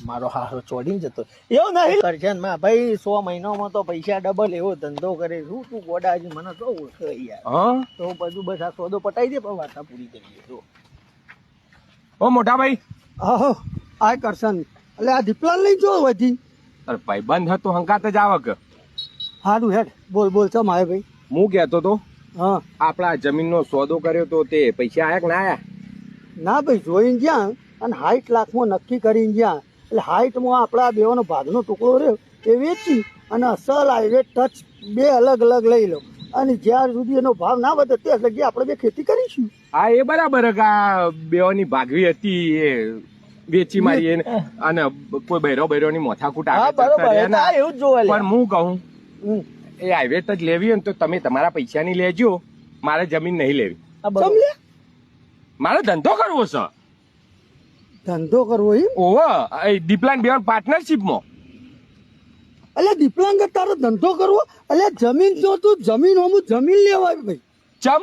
મારો હારો ચોડીને જતો એવું નહીં કરજન માં ભાઈ 100 મહિનામાં તો પૈસા ડબલ એવો ધંધો કરે શું તું ગોડાજી મને તો ઓળખે યાર તો બધું બસ આ સોદો પટાઈ દે પણ વાર્તા પૂરી કરીએ તો ઓ મોટા ભાઈ આહો આ કરશન એટલે આ દીપલાલ લઈ જો વધી અરે ભાઈ બંધ હતો હંકાત જ આવક હારું હેડ બોલ બોલ ચમ આવે ભાઈ હું કહેતો તો હા આપણા જમીનનો સોદો કર્યો તો તે પૈસા આયા કે ના આયા? ના ભાઈ જોઈને જ્યાં અને 60 લાખમાં નક્કી કરીને જ્યાં એટલે 60 માં આપણા બેવાનો ભાગનો ટુકડો રહ્યો એ વેચી અને અસલ હાઈવે ટચ બે અલગ અલગ લઈ લો અને જ્યાર સુધી એનો ભાવ ના વધે ત્યાં લગી આપણે બે ખેતી કરીશું. હા એ બરાબર કે આ બેવાની ભાગવી હતી એ વેચી મારી અને કોઈ બૈરો ની મોથાકૂટ હા બરોબર એવું જ જોવા પણ હું કહું એ હાઈવે જ લેવી હોય ને તો તમે તમારા પૈસાની લેજો, મારે જમીન નહીં લેવી. સમલે મારે ધંધો કરવો છે. ધંધો કરવો એમ? ઓહો દીપલાન બેવાન પાર્ટનરશિપમાં. એટલે દીપલાંગ તારો ધંધો કરવો એટલે જમીન જો તું જમીન હોમું જમીન લેવાય ભાઈ. ચમ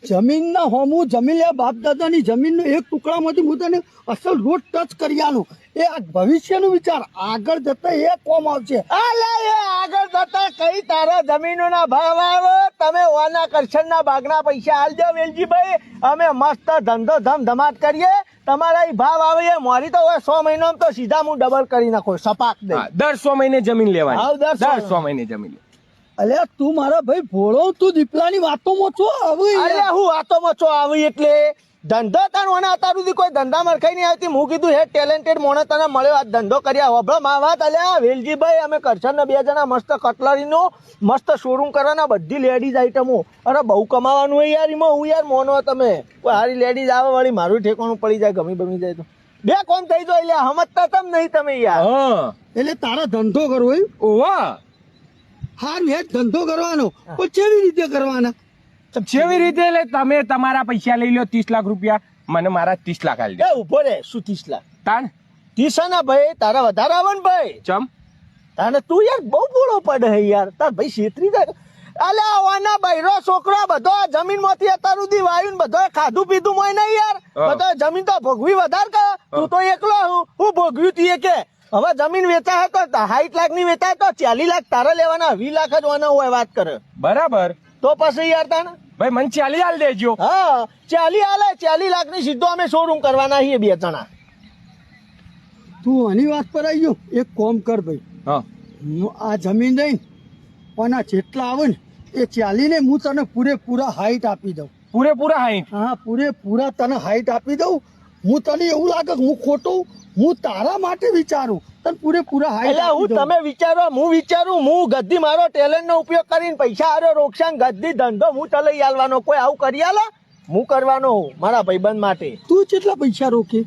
જમીન ના હોમું જમીન લેવા બાપ દાદાની જમીન નો એક ટુકડામાંથી હું તને અસલ રોડ ટચ કર્યાનું એ ભવિષ્યનું વિચાર આગળ જતા એ કોમ આવશે. આગળ જતા કઈ તારા જમીનો ના ભાવ આવે તમે ઓના કરશનના ભાગના પૈસા આલજો વેલજીભાઈ, અમે મસ્ત ધંધો ધમધમાટ કરીએ. તમારા ભાવ આવે એ મારી તો 100 મહિનામાં તો સીધા હું ડબલ કરી નાખો સપાક દે. દર 100 મહિને જમીન લેવાની. હા, દર 100 મહિને જમીન. અલ્યા તું મારા ભાઈ ભોળો તું દીપલાની વાતોમાં છો આવી. અરે હું વાતોમાં છો આવી એટલે ધંધો તાર મને અત્યાર સુધી કોઈ ધંધા મરખાઈ નહીં આવતી. હું કીધું હે ટેલેન્ટેડ મોણસ તને મળ્યો આ ધંધો કર્યા હોભળો મા વાત. અલ્યા વેલજીભાઈ અમે કરશન ને 2 જણા મસ્ત કટલરીનો મસ્ત શોરૂમ કરવાના બધી લેડીઝ આઈટમો. અરે બહુ કમાવાનું હોય યાર એમાં. હું યાર મોનો તમે કોઈ હારી લેડીઝ આવે વાળી મારું ઠેકાણું પડી જાય ગમી બમી જાય તો 2 કોમ થઈ જાય. એટલે સમજતા તમ નહીં તમે યાર. એટલે તારા ધંધો કરવો એમ? ઓહો હારું હેડ ધંધો કરવાનો પણ કેવી રીતે કરવાના? જેવી રીતે એટલે તમે તમારા પૈસા લઈ લો 30 લાખ રૂપિયા, મને મારા 30 લાખ આલી દે. એ ઉભો રે શું 30 લાખ? તાન 30 ના ભાઈ તારા વધારે આવે ને ભાઈ. ચમ તાને તું યાર બહુ બોળો પડે હે યાર. તાર ભાઈ છેતરી જાય. અલ્યા આવાના બૈરો છોકરો બધો જમીન માંથી અત્યાર સુધી વાયુ ને બધો ખાધું પીધું હોય નહીં યાર. બધો જમીન તો ભોગવી વધારે કરે. તું તો એકલો હું ભોગવ્યું તીએ કે હવે જમીન વેચાય તો 60 લાખ ની વેચાય તો 40 લાખ તારા લેવાના 20 લાખ જ વાના હોય વાત કરે. બરાબર તો પછી યાર તાને ભાઈ મને 40 આલ દેજો. હા 40 આલે 40 લાખ ની સીધો અમે શોરૂમ કરવાના છીએ 2 જણા. તું આની વાત પર આવી ગયો. એક કોમ કર ભાઈ, હા આ જમીન દઈ પણ આ જેટલા આવે ને એ 40 ને હું તને પૂરેપૂરા હાઈટ આપી દઉં. પૂરેપૂરા હાઈ? હા પૂરેપૂરા તને હાઈટ આપી દઉં. હું તને એવું લાગે કે હું ખોટું, હું તારા માટે વિચારું તને પૂરેપૂરા હાઈટ એટલે હું તમે વિચારો હું વિચારું હું ગદ્દી મારો ટેલેન્ટ નો ઉપયોગ કરીને પૈસા આરો રોકશાન ગદ્દી ધંધો હું ચલાવી આલવાનો. કોઈ આવું કરી આલા હું કરવાનો મારા ભાઈબંધ માટે. તું કેટલા પૈસા રોકે?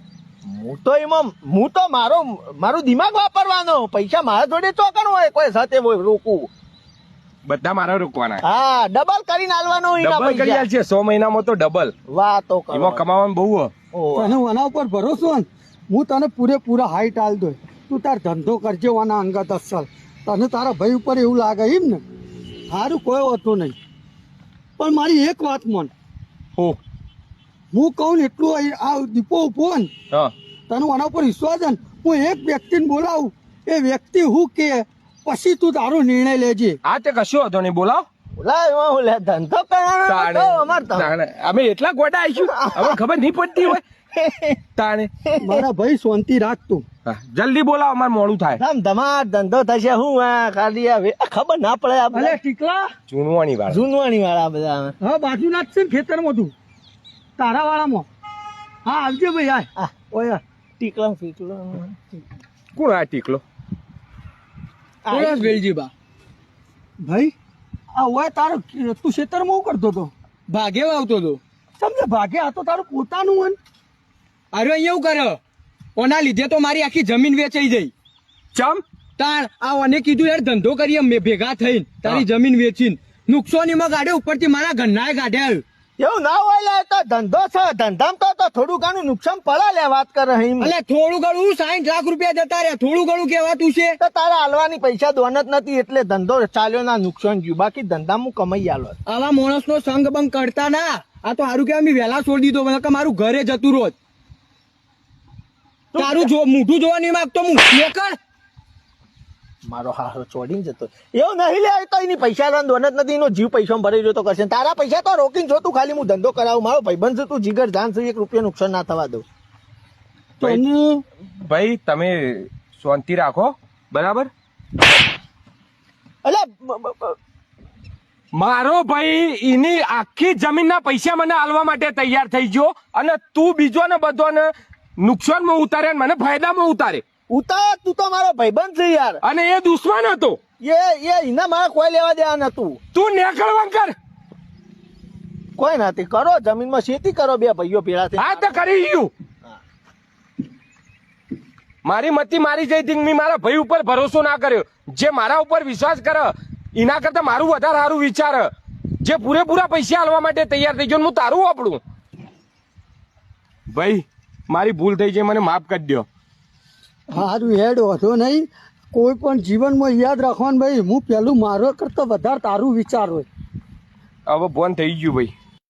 હું તો એમાં હું તો મારું દિમાગ વાપરવાનો. પૈસા મારા જોડે ચોકણ હોય કોઈ સાથે રોકવું. બધા મારા રોકવાના. હા ડબલ કરીને આલવાનો. ડબલ કરી આલ છે 100 મહિનામાં તો ડબલ. વાતો એમાં કમાવાનું બહુ. તને આના ઉપર ભરોસો ને હું તને પૂરેપૂરા હાઈટ આલ દો. તું તાર ધંધો કરજે આના અંગત અસલ. તને તારા ભાઈ ઉપર એવું લાગે એમ ને? સારું કોઈ હોતું નહીં. પણ મારી એક વાત મન, હું કહું ને એટલું આ દીપો ઉભો ને તને આના ઉપર વિશ્વાસ છે ને હું એક વ્યક્તિને બોલાવું એ વ્યક્તિ હું કે પછી તું તારો નિર્ણય લેજે. હા તે કશો હતો નહીં બોલાવ. ધંધો કરવાનો અમે એટલા ગોડા આવીશું હવે ખબર નહીં પડતી હોય તાણે. મારા ભાઈ શાંતિ રાખ તું. જલ્દી બોલાવો અમારે મોડું થાય. ધમાટ ધંધો થશે. હું ખાલી ખબર ના પડે. અલે ટીકલા જૂનવાણી વાળા બધા હા બાજુ ના જ છે ને ખેતરમાં તું તારા વાળામાં. હા આવજે ભાઈ. આ ઓય ટીકલો ફીકલો કોણ આ ટીકલો? વેલજીબા ભાઈ આ ઓય તારો તું ખેતરમાં હું કરતો હતો? ભાગે આવતો હતો. સમજે ભાગે આ તો તારું પોતાનું હોય. અરે એવું કરે ઓના લીધે તો મારી આખી જમીન વેચાઈ જઈ. ચમ તાણ આ ઓને કીધું યાર ધંધો કરીએ મેં ભેગા થઈને તારી જમીન વેચીને નુકસાનીમાં ગાડે ઉપરથી મારા ઘરના ગાડ્યા. એવું ના હોય લે તો ધંધો છે. ધંધામાં તો થોડું ઘણું નુકસાન પડે લે વાત કરે. એટલે થોડું ઘણું 60 લાખ રૂપિયા જતા રહ્યા. થોડું ઘણું કેવાતું છે? તો તારા હાલવાની પૈસા દોન જ નથી એટલે ધંધો ચાલ્યો ના નુકસાન ગયું. બાકી ધંધામાં કમાઈ આલો. આવા માણસનો સંગ બંગ કરતા ના. આ તો સારું કે અમે વહેલા છોડી દીધો કે મારું ઘરે જતું રોજ. તારું જો મોઢું જોવા નહીં માંગતો હું નીકળ. મારો હારો ચોડીને જતો એવું નહીં લે તો એની પૈસા લઈને દોન જ નથી એનો જીવ પૈસા ભરી રહ્યો તો કરશે તારા પૈસા તો રોકીને જો તું ખાલી હું ધંધો કરાવું મારો ભાઈબંધ છે તું જીગર જાન છે 1 રૂપિયા નુકસાન ના થવા દઉં તને ભાઈ તમે શાંતિ રાખો બરાબર. એટલે મારો ભાઈ એની આખી જમીનના પૈસા મને આલવા માટે તૈયાર થઈ ગયો અને તું બીજો ને બધોને નુકસાનમાં ઉતારે અને મને ફાયદામાં ઉતારે ઉતાર તું તો મારો ભાઈબંધ છે યાર અને એ દુશ્મન હતો. એના મારા કોઈ લેવા દેવા નતું તું નેકળવા કર. કોઈ નથી કરો જમીનમાં ખેતી કરો બે ભાઈઓ ભેળા થઈ હા તો કરી ગયું. મારી મતી મારી જઈ હતી મેં મારા ભાઈ ઉપર ભરોસો ના કર્યો. જે મારા ઉપર વિશ્વાસ કરે એના કરતા મારું વધારે સારું વિચાર જે પૂરેપૂરા પૈસા આલવા માટે તૈયાર થઈ ગયો હું તારું વાપરું. ભાઈ મારી ભૂલ થઈ છે મને માફ કરી દો. સારું હેડ વધો નહીં કોઈ પણ જીવનમાં યાદ રાખવાનું ભાઈ હું પેલું મારો કરતા વધારે તારું વિચાર હોય. હવે બોન થઈ ગયું ભાઈ.